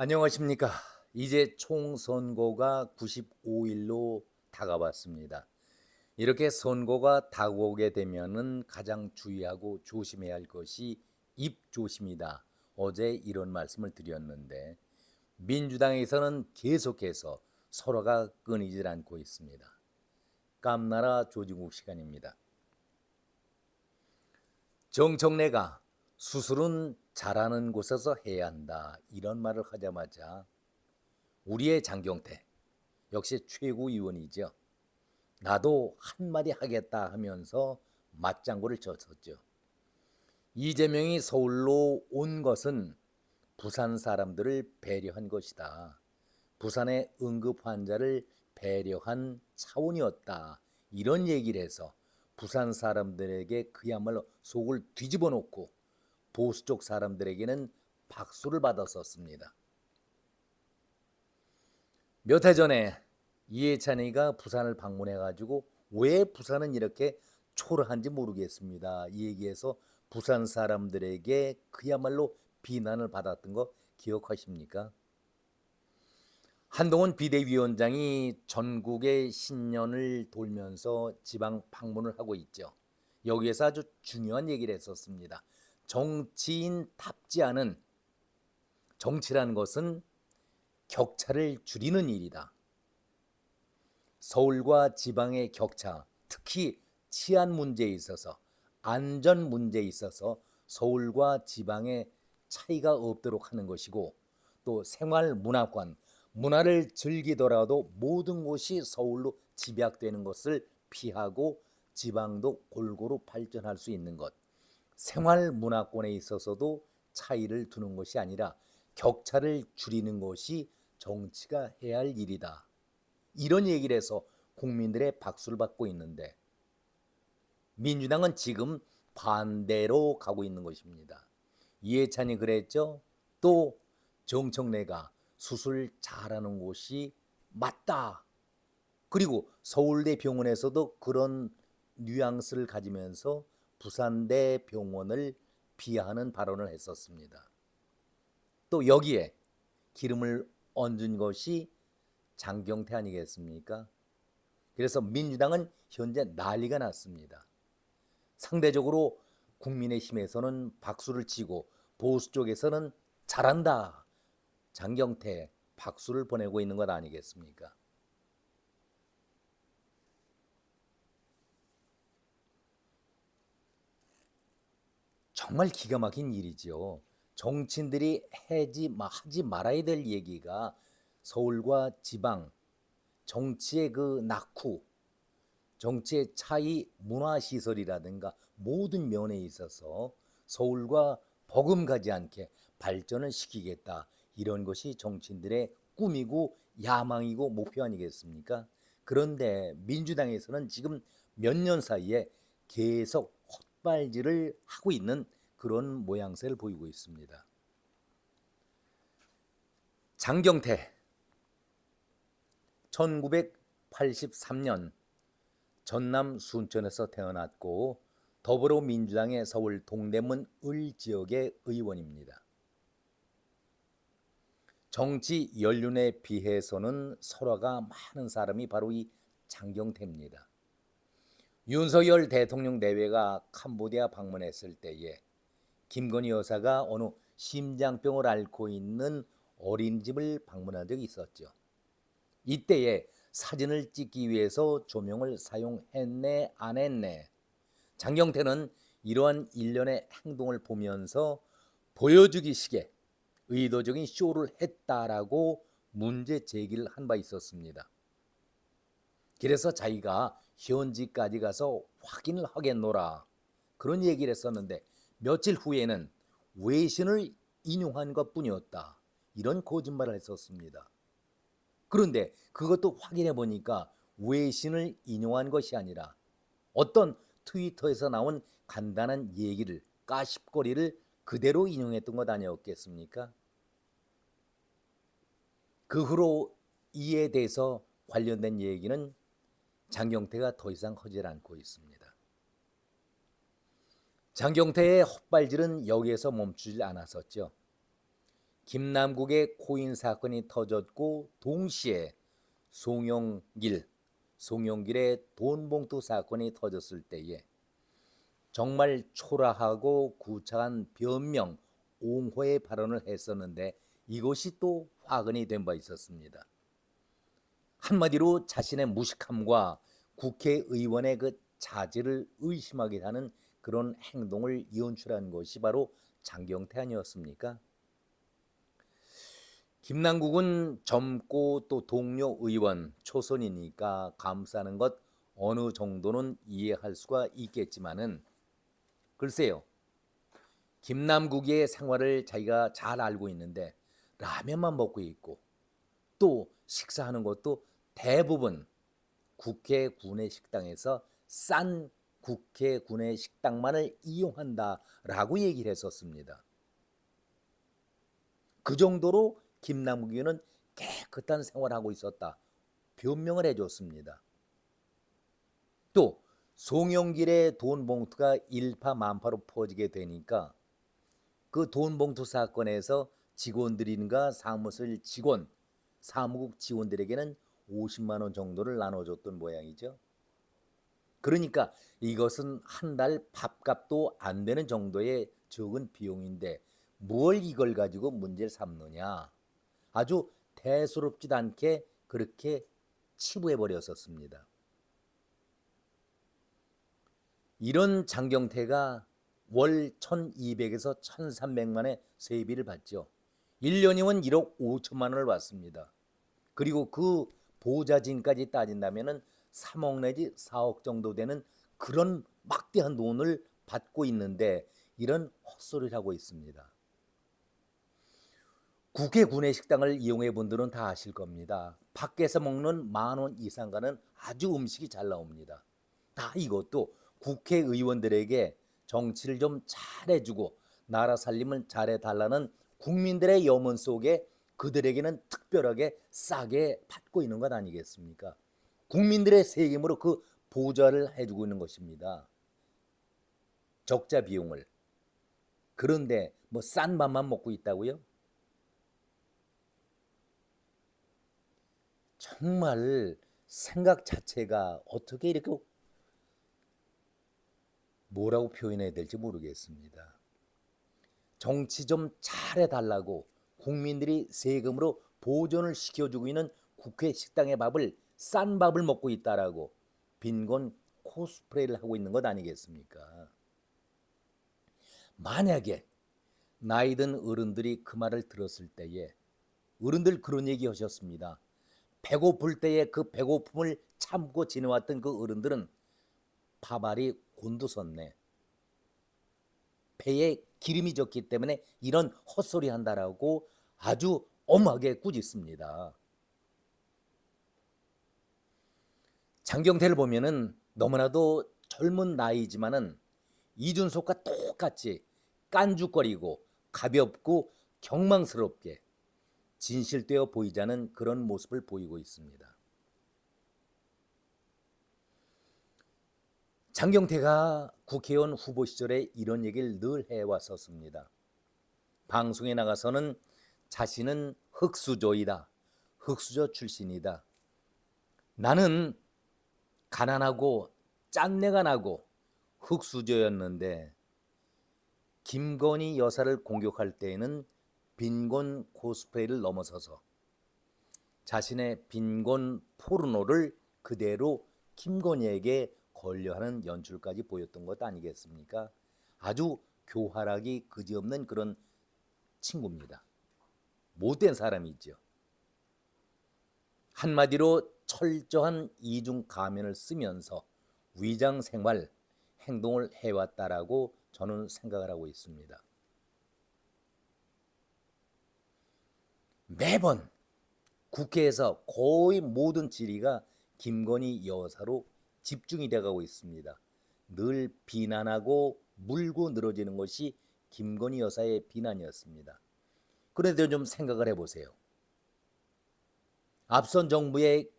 안녕하십니까. 이제 총선거가 95일로 다가왔습니다. 이렇게 선거가 다가오게 되면은 가장 주의하고 조심해야 할 것이 입조심이다. 어제 이런 말씀을 드렸는데 민주당에서는 계속해서 서로가 끊이질 않고 있습니다. 깜나라 조진국 시간입니다. 정청래가 수술은 잘하는 곳에서 해야 한다. 이런 말을 하자마자 우리의 장경태 역시 최고위원이죠. 나도 한마디 하겠다 하면서 맞장구를 쳤었죠. 이재명이 서울로 온 것은 부산 사람들을 배려한 것이다. 부산의 응급 환자를 배려한 차원이었다. 이런 얘기를 해서 부산 사람들에게 그야말로 속을 뒤집어 놓고 보수 쪽 사람들에게는 박수를 받았었습니다. 몇 해 전에 이해찬이가 부산을 방문해가지고 왜 부산은 이렇게 초라한지 모르겠습니다. 이 얘기에서 부산 사람들에게 그야말로 비난을 받았던 거 기억하십니까? 한동훈 비대위원장이 전국의 신년을 돌면서 지방 방문을 하고 있죠. 여기에서 아주 중요한 얘기를 했었습니다. 정치인답지 않은 정치라는 것은 격차를 줄이는 일이다. 서울과 지방의 격차, 특히 치안 문제에 있어서 안전 문제에 있어서 서울과 지방의 차이가 없도록 하는 것이고, 또 생활 문화권, 문화를 즐기더라도 모든 곳이 서울로 집약되는 것을 피하고 지방도 골고루 발전할 수 있는 것, 생활 문화권에 있어서도 차이를 두는 것이 아니라 격차를 줄이는 것이 정치가 해야 할 일이다. 이런 얘기를 해서 국민들의 박수를 받고 있는데 민주당은 지금 반대로 가고 있는 것입니다. 이해찬이 그랬죠. 또 정청래가 수술 잘하는 곳이 맞다. 그리고 서울대 병원에서도 그런 뉘앙스를 가지면서 부산대 병원을 비하하는 발언을 했었습니다. 또 여기에 기름을 얹은 것이 장경태 아니겠습니까? 그래서 민주당은 현재 난리가 났습니다. 상대적으로 국민의힘에서는 박수를 치고 보수 쪽에서는 잘한다. 장경태 박수를 보내고 있는 것 아니겠습니까? 정말 기가 막힌 일이죠. 정치인들이 하지 말아야 될 얘기가 서울과 지방, 정치의 그 낙후, 정치의 차이, 문화시설이라든가 모든 면에 있어서 서울과 버금가지 않게 발전을 시키겠다. 이런 것이 정치인들의 꿈이고 야망이고 목표 아니겠습니까? 그런데 민주당에서는 지금 몇 년 사이에 계속 헛발질을 하고 있는 그런 모양새를 보이고 있습니다. 장경태 1983년 전남 순천에서 태어났고 더불어민주당의 서울 동대문 을 지역의 의원입니다. 정치 연륜에 비해서는 설화가 많은 사람이 바로 이 장경태입니다. 윤석열 대통령 내외가 캄보디아 방문했을 때에 김건희 여사가 어느 심장병을 앓고 있는 어린이집을 방문한 적이 있었죠. 이때에 사진을 찍기 위해서 조명을 사용했네 안 했네. 장경태는 이러한 일련의 행동을 보면서 보여주기식의 의도적인 쇼를 했다라고 문제 제기를 한 바 있었습니다. 그래서 자기가 현지까지 가서 확인을 하겠노라 그런 얘기를 했었는데 며칠 후에는 외신을 인용한 것뿐이었다. 이런 거짓말을 했었습니다. 그런데 그것도 확인해 보니까 외신을 인용한 것이 아니라 어떤 트위터에서 나온 간단한 얘기를 까십거리를 그대로 인용했던 것 아니었겠습니까? 그 후로 이에 대해서 관련된 얘기는 장경태가 더 이상 하지 않고 있습니다. 장경태의 헛발질은 여기에서 멈추지 않았었죠. 김남국의 코인 사건이 터졌고 동시에 송영길의 돈 봉투 사건이 터졌을 때에 정말 초라하고 구차한 변명, 옹호의 발언을 했었는데 이것이 또 화근이 된 바 있었습니다. 한마디로 자신의 무식함과 국회의원의 그 자질을 의심하게 하는 그런 행동을 연출한 것이 바로 장경태 아니었습니까? 김남국은 젊고 또 동료 의원 초선이니까 감싸는 것 어느 정도는 이해할 수가 있겠지만은 글쎄요. 김남국의 생활을 자기가 잘 알고 있는데 라면만 먹고 있고 또 식사하는 것도 대부분 국회 구내 식당에서 싼 국회 구내 식당만을 이용한다라고 얘기를 했었습니다. 그 정도로 김남국이는 깨끗한 생활을 하고 있었다. 변명을 해줬습니다. 또 송영길의 돈 봉투가 일파만파로 퍼지게 되니까 그 돈 봉투 사건에서 직원들인가 사무국 직원들에게는 50만 원 정도를 나눠줬던 모양이죠. 그러니까 이것은 한 달 밥값도 안 되는 정도의 적은 비용인데 뭘 이걸 가지고 문제를 삼느냐. 아주 대수롭지도 않게 그렇게 치부해 버렸었습니다. 이런 장경태가 월 1200에서 1300만의 세비를 받죠. 1년이면 1억 5천만 원을 받습니다. 그리고 그 보좌진까지 따진다면 3억 내지 4억 정도 되는 그런 막대한 돈을 받고 있는데 이런 헛소리를 하고 있습니다. 국회 구내식당을 이용해 본 분들은 다 아실 겁니다. 밖에서 먹는 10,000원 이상 가는 아주 음식이 잘 나옵니다. 다 이것도 국회의원들에게 정치를 좀 잘해주고 나라 살림을 잘해달라는 국민들의 염원 속에 그들에게는 특별하게 싸게 받고 있는 것 아니겠습니까? 국민들의 세금으로 그 보좌를 해주고 있는 것입니다. 적자 비용을. 그런데 뭐 싼 밥만 먹고 있다고요? 정말 생각 자체가 어떻게 이렇게 뭐라고 표현해야 될지 모르겠습니다. 정치 좀 잘해달라고 국민들이 세금으로 보존을 시켜주고 있는 국회 식당의 밥을 싼 밥을 먹고 있다라고 빈곤 코스프레를 하고 있는 것 아니겠습니까? 만약에 나이 든 어른들이 그 말을 들었을 때에 어른들 그런 얘기 하셨습니다. 배고플 때에 그 배고픔을 참고 지내왔던 그 어른들은 밥알이 곤두섰네. 배에 기름이 졌기 때문에 이런 헛소리 한다라고 아주 엄하게 꾸짖습니다. 장경태를 보면은 너무나도 젊은 나이지만은 이준석과 똑같이 깐죽거리고 가볍고 경망스럽게 진실되어 보이지 않은 그런 모습을 보이고 있습니다. 장경태가 국회의원 후보 시절에 이런 얘기를 늘 해왔었습니다. 방송에 나가서는 자신은 흙수저이다. 흙수저 출신이다. 나는 가난하고 짠내가 나고 흙수저였는데 김건희 여사를 공격할 때에는 빈곤 코스프레를 넘어서서 자신의 빈곤 포르노를 그대로 김건희에게 권려하는 연출까지 보였던 것 아니겠습니까? 아주 교활하기 그지없는 그런 친구입니다. 못된 사람이죠. 한마디로 철저한 이중 가면을 쓰면서 위장 생활 행동을 해왔다라고 저는 생각을 하고 있습니다. 매번 국회에서 거의 모든 질의가 김건희 여사로 집중이 돼가고 있습니다. 늘 비난하고 물고 늘어지는 것이 김건희 여사의 비난이었습니다. 그런데 좀 생각을 해보세요. 앞선 정부의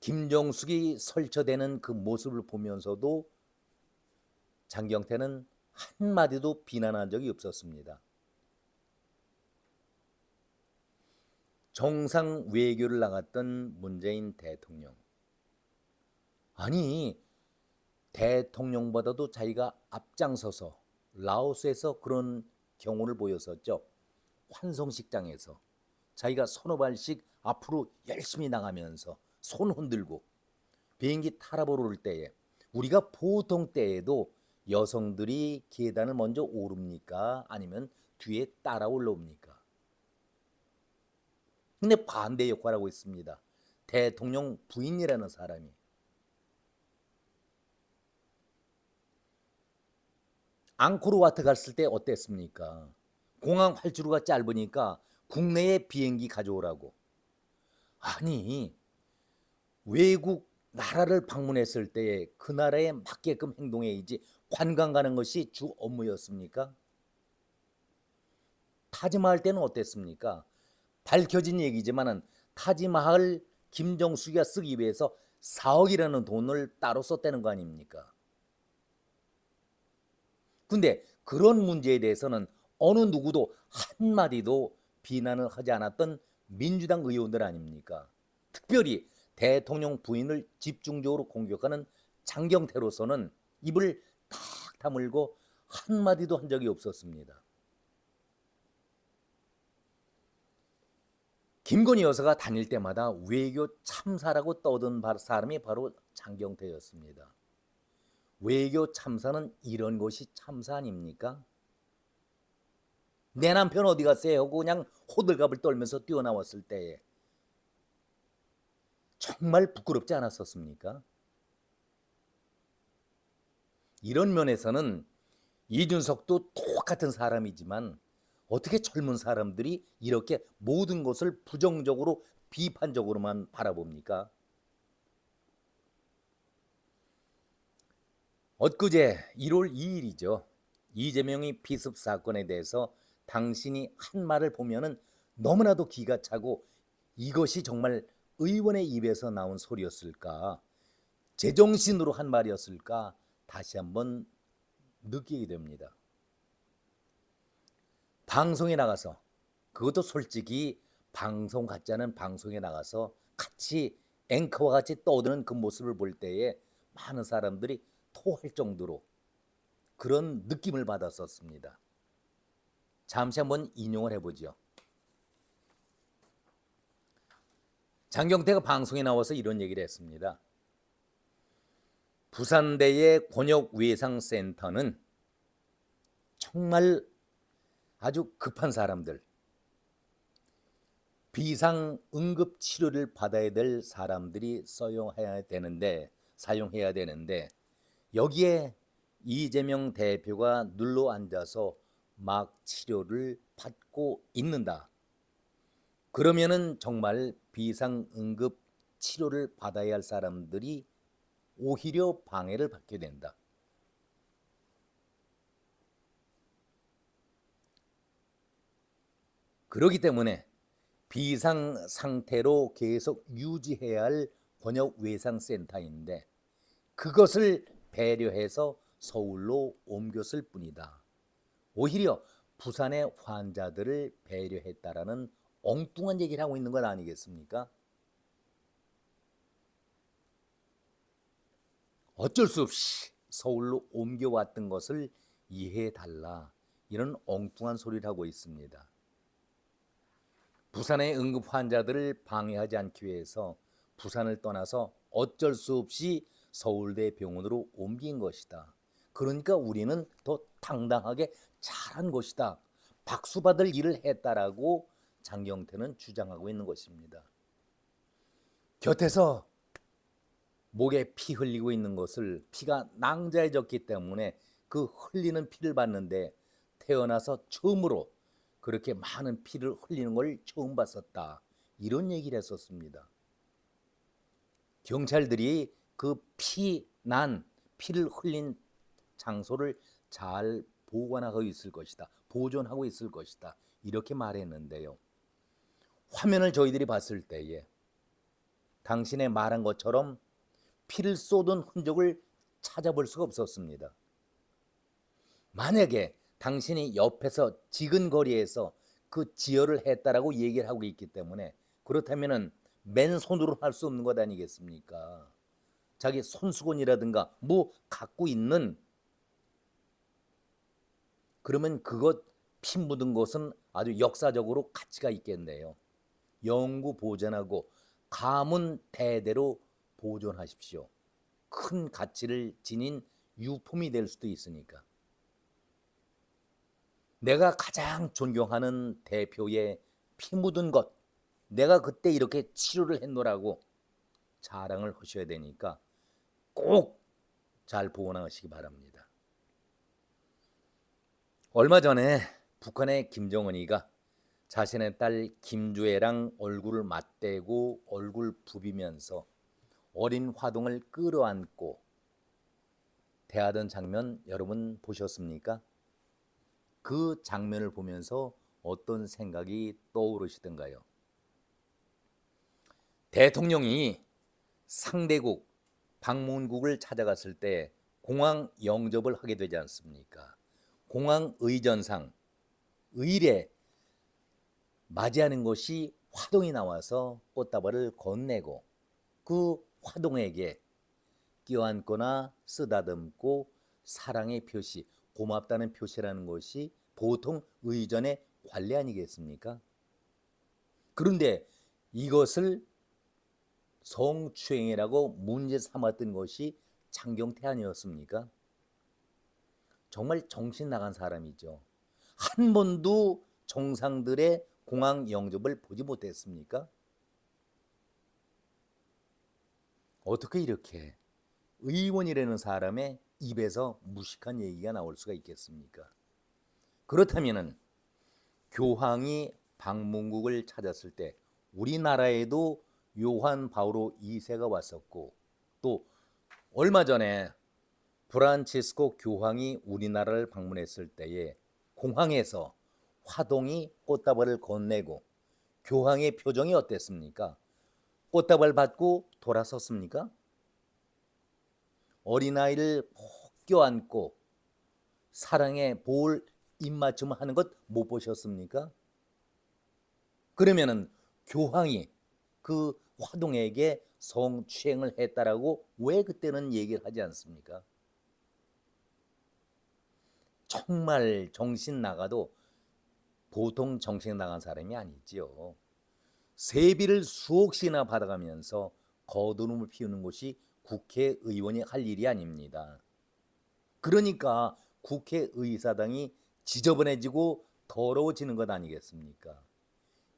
김정숙이 설쳐대는 그 모습을 보면서도 장경태는 한마디도 비난한 적이 없었습니다. 정상 외교를 나갔던 문재인 대통령. 아니, 대통령보다도 자기가 앞장서서 라오스에서 그런 경우를 보였었죠. 환송식장에서 자기가 서너 발씩 앞으로 열심히 나가면서 손 흔들고 비행기 타라보러 올 때에, 우리가 보통 때에도 여성들이 계단을 먼저 오릅니까? 아니면 뒤에 따라 올라옵니까? 근데 반대 역할을 하고 있습니다. 대통령 부인이라는 사람이. 앙코르와트 갔을 때 어땠습니까? 공항 활주로가 짧으니까 국내에 비행기 가져오라고. 아니, 외국 나라를 방문했을 때에 그 나라에 맞게끔 행동해야지 관광 가는 것이 주 업무였습니까? 타지마할 때는 어땠습니까? 밝혀진 얘기지만은 타지마할 김정숙이가 쓰기 위해서 4억이라는 돈을 따로 썼다는 거 아닙니까? 근데 그런 문제에 대해서는 어느 누구도 한마디도 비난을 하지 않았던 민주당 의원들 아닙니까? 특별히 대통령 부인을 집중적으로 공격하는 장경태로서는 입을 탁 다물고 한마디도 한 적이 없었습니다. 김건희 여사가 다닐 때마다 외교 참사라고 떠든 사람이 바로 장경태였습니다. 외교 참사는 이런 것이 참사 아닙니까? 내 남편 어디 갔어요? 하고 그냥 호들갑을 떨면서 뛰어나왔을 때에 정말 부끄럽지 않았었습니까? 이런 면에서는 이준석도 똑같은 사람이지만 어떻게 젊은 사람들이 이렇게 모든 것을 부정적으로 비판적으로만 바라봅니까? 엊그제 1월 2일이죠. 이재명이 피습 사건에 대해서 당신이 한 말을 보면은 너무나도 기가 차고 이것이 정말 의원의 입에서 나온 소리였을까? 제정신으로 한 말이었을까? 다시 한번 느끼게 됩니다. 방송에 나가서, 그것도 솔직히 방송 같지 않은 방송에 나가서 같이 앵커와 같이 떠드는 그 모습을 볼 때에 많은 사람들이 토할 정도로 그런 느낌을 받았었습니다. 잠시 한번 인용을 해보죠. 장경태가 방송에 나와서 이런 얘기를 했습니다. 부산대의 권역외상센터는 정말 아주 급한 사람들, 비상응급 치료를 받아야 될 사람들이 사용해야 되는데 여기에 이재명 대표가 눌러 앉아서 막 치료를 받고 있는다. 그러면은 정말 비상응급 치료를 받아야 할 사람들이 오히려 방해를 받게 된다. 그렇기 때문에 비상 상태로 계속 유지해야 할 권역외상센터인데 그것을 배려해서 서울로 옮겼을 뿐이다. 오히려 부산의 환자들을 배려했다라는 엉뚱한 얘기를 하고 있는 건 아니겠습니까? 어쩔 수 없이 서울로 옮겨왔던 것을 이해해달라. 이런 엉뚱한 소리를 하고 있습니다. 부산의 응급 환자들을 방해하지 않기 위해서 부산을 떠나서 어쩔 수 없이 서울대 병원으로 옮긴 것이다. 그러니까 우리는 더 당당하게 잘한 것이다. 박수 받을 일을 했다라고 장경태는 주장하고 있는 것입니다. 곁에서 목에 피 흘리고 있는 것을, 피가 낭자해졌기 때문에 그 흘리는 피를 봤는데 태어나서 처음으로 그렇게 많은 피를 흘리는 걸 처음 봤었다. 이런 얘기를 했었습니다. 경찰들이 그 피를 흘린 장소를 잘 보관하고 있을 것이다. 보존하고 있을 것이다. 이렇게 말했는데요. 화면을 저희들이 봤을 때에 당신의 말한 것처럼 피를 쏟은 흔적을 찾아볼 수가 없었습니다. 만약에 당신이 옆에서 지근거리에서 그 지혈을 했다라고 얘기를 하고 있기 때문에 그렇다면은 맨손으로 할 수 없는 것 아니겠습니까? 자기 손수건이라든가 뭐 갖고 있는, 그러면 그것 피 묻은 것은 아주 역사적으로 가치가 있겠네요. 영구 보존하고 가문 대대로 보존하십시오. 큰 가치를 지닌 유품이 될 수도 있으니까. 내가 가장 존경하는 대표의 피 묻은 것, 내가 그때 이렇게 치료를 했노라고 자랑을 하셔야 되니까 꼭 잘 보관하시기 바랍니다. 얼마 전에 북한의 김정은이가 자신의 딸 김주애랑 얼굴을 맞대고 얼굴 부비면서 어린 화동을 끌어안고 대하던 장면 여러분 보셨습니까? 그 장면을 보면서 어떤 생각이 떠오르시던가요? 대통령이 상대국 방문국을 찾아갔을 때 공항 영접을 하게 되지 않습니까? 공항 의전상 의례 맞이하는 것이 화동이 나와서 꽃다발을 건네고 그 화동에게 껴안거나 쓰다듬고 사랑의 표시, 고맙다는 표시라는 것이 보통 의전의 관례 아니겠습니까? 그런데 이것을 성추행이라고 문제 삼았던 것이 장경태 아니었습니까? 정말 정신 나간 사람이죠. 한 번도 정상들의 공항 영접을 보지 못했습니까? 어떻게 이렇게 의원이라는 사람의 입에서 무식한 얘기가 나올 수가 있겠습니까? 그렇다면은 교황이 방문국을 찾았을 때 우리나라에도 요한 바오로 2세가 왔었고, 또 얼마 전에 프란치스코 교황이 우리나라를 방문했을 때에 공항에서 화동이 꽃다발을 건네고 교황의 표정이 어땠습니까? 꽃다발 받고 돌아섰습니까? 어린아이를 꼭 껴안고 사랑의 볼 입맞춤 하는 것 못 보셨습니까? 그러면은 교황이 그 화동에게 성추행을 했다라고 왜 그때는 얘기를 하지 않습니까? 정말 정신 나가도 보통 정신 나간 사람이 아니지요. 세비를 수억씩이나 받아가면서 거두름을 피우는 것이 국회의원이 할 일이 아닙니다. 그러니까 국회의사당이 지저분해지고 더러워지는 것 아니겠습니까?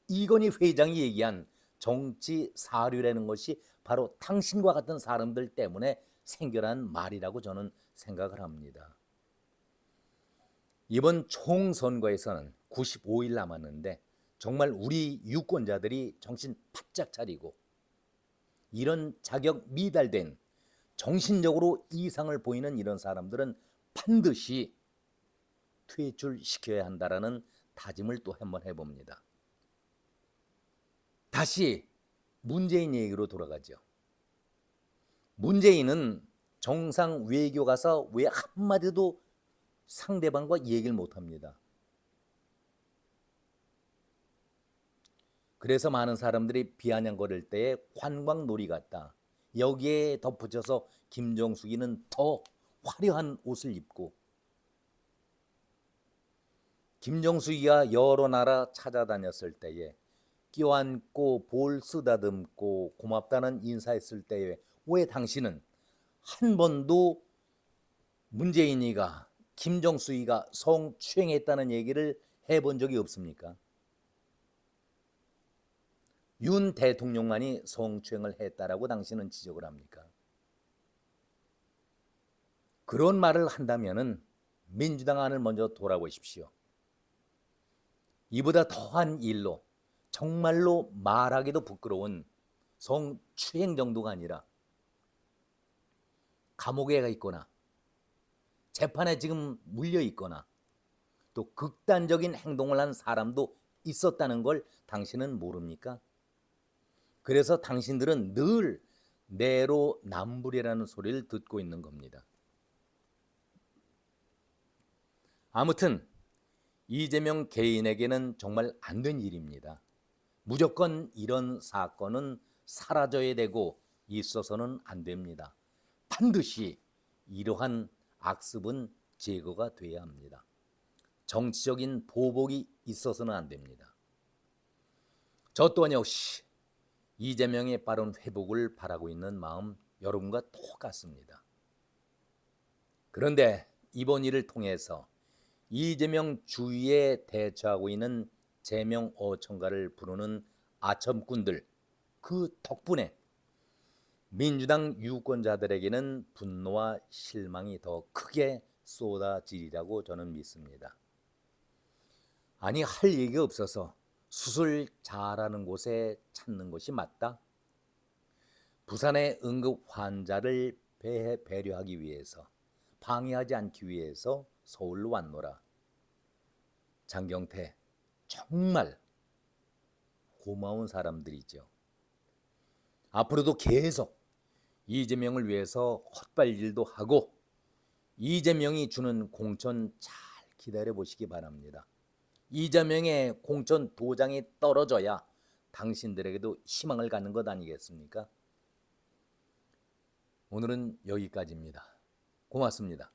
이건희 회장이 얘기한 정치 사료라는 것이 바로 당신과 같은 사람들 때문에 생겨난 말이라고 저는 생각을 합니다. 이번 총선거에서는 95일 남았는데 정말 우리 유권자들이 정신 바짝 차리고 이런 자격 미달된 정신적으로 이상을 보이는 이런 사람들은 반드시 퇴출시켜야 한다라는 다짐을 또 한번 해봅니다. 다시 문재인 얘기로 돌아가죠. 문재인은 정상 외교 가서 왜 한마디도 상대방과 얘기를 못합니다. 그래서 많은 사람들이 비아냥거릴 때에 관광놀이 같다. 여기에 덧붙여서 김정숙이는 더 화려한 옷을 입고, 김정숙이가 여러 나라 찾아다녔을 때에 껴안고 볼 쓰다듬고 고맙다는 인사했을 때에 왜 당신은 한 번도 문재인이가 김정숙이가 성추행했다는 얘기를 해본 적이 없습니까? 윤 대통령만이 성추행을 했다라고 당신은 지적을 합니까? 그런 말을 한다면은 민주당 안을 먼저 돌아보십시오. 이보다 더한 일로 정말로 말하기도 부끄러운 성추행 정도가 아니라 감옥에 가 있거나 재판에 지금 물려 있거나 또 극단적인 행동을 한 사람도 있었다는 걸 당신은 모릅니까? 그래서 당신들은 늘 내로남불이라는 소리를 듣고 있는 겁니다. 아무튼 이재명 개인에게는 정말 안 된 일입니다. 무조건 이런 사건은 사라져야 되고 있어서는 안 됩니다. 반드시 이러한 악습은 제거가 돼야 합니다. 정치적인 보복이 있어서는 안 됩니다. 저 또한 역시 이재명의 빠른 회복을 바라고 있는 마음 여러분과 똑같습니다. 그런데 이번 일을 통해서 이재명 주위에 대처하고 있는 제명 어천가를 부르는 아첨꾼들, 그 덕분에 민주당 유권자들에게는 분노와 실망이 더 크게 쏟아지리라고 저는 믿습니다. 아니, 할 얘기가 없어서 수술 잘하는 곳에 찾는 것이 맞다? 부산의 응급 환자를 배려하기 위해서, 방해하지 않기 위해서 서울로 왔노라. 장경태, 정말 고마운 사람들이죠. 앞으로도 계속 이재명을 위해서 헛발질도 하고 이재명이 주는 공천 잘 기다려 보시기 바랍니다. 이재명의 공천 도장이 떨어져야 당신들에게도 희망을 갖는 것 아니겠습니까? 오늘은 여기까지입니다. 고맙습니다.